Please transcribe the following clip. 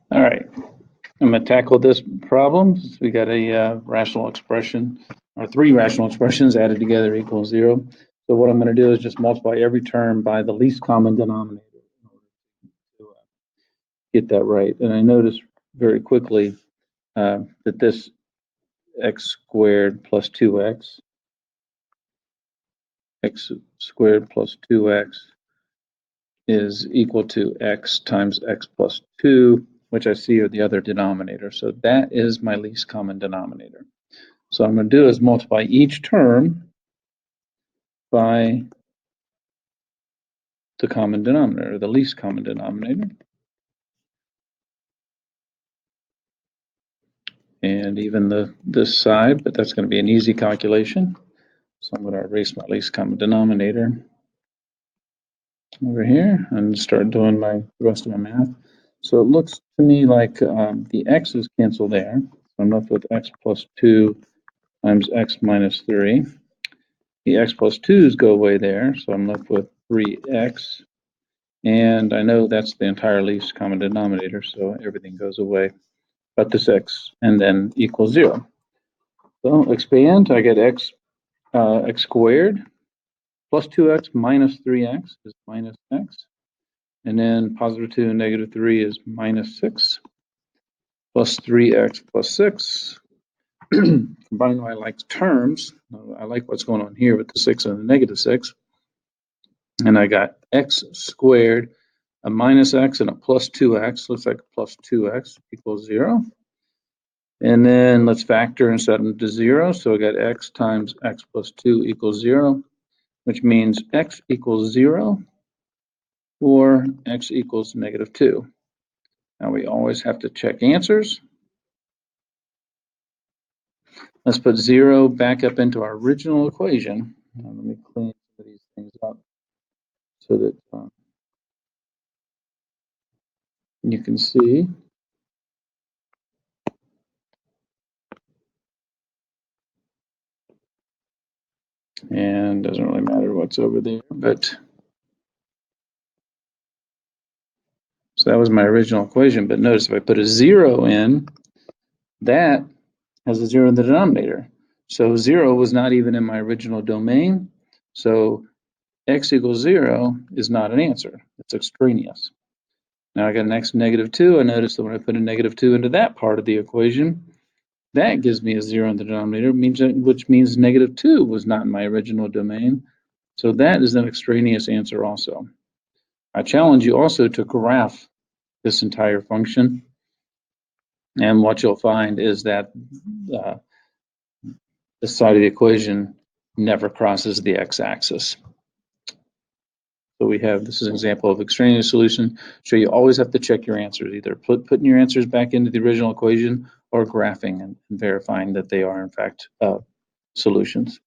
All right, I'm going to tackle this problem. We got a rational expression, or three rational expressions added together equals 0. So what I'm going to do is just multiply every term by the least common denominator in order to get that right. And I noticed very quickly that this x squared plus 2x, x squared plus 2x is equal to x times x plus 2, which I see are the other denominator. So that is my least common denominator. So what I'm going to do is multiply each term by the common denominator, the least common denominator. And even this side, but that's going to be an easy calculation. So I'm going to erase my least common denominator over here and start doing the rest of my math. So it looks to me like the x's cancel there. So I'm left with x plus 2 times x minus 3. The x plus 2's go away there, so I'm left with 3x. And I know that's the entire least common denominator, so everything goes away but this x, and then equals 0. So expand, I get x squared plus 2x minus 3x is minus x. And then positive 2 and negative 3 is minus 6 plus 3x plus 6. Combine my like terms. I like what's going on here with the 6 and the negative 6. And I got x squared, a minus x, and a plus 2x. Looks like a plus 2x equals 0. And then let's factor and set them to 0. So I got x times x plus 2 equals 0, which means x equals 0 or x equals negative 2. Now we always have to check answers. Let's put 0 back up into our original equation. Now let me clean some of these things up so that you can see. And doesn't really matter what's over there, but so that was my original equation. But notice if I put a 0 in, that has a 0 in the denominator. So 0 was not even in my original domain. So x equals 0 is not an answer. It's extraneous. Now I got an x negative 2. I noticed that when I put a negative 2 into that part of the equation, that gives me a 0 in the denominator, which means negative 2 was not in my original domain. So that is an extraneous answer also. I challenge you also to graph this entire function. And what you'll find is that this side of the equation never crosses the x-axis. So we have, this is an example of extraneous solution. So you always have to check your answers, either putting your answers back into the original equation or graphing and verifying that they are in fact solutions.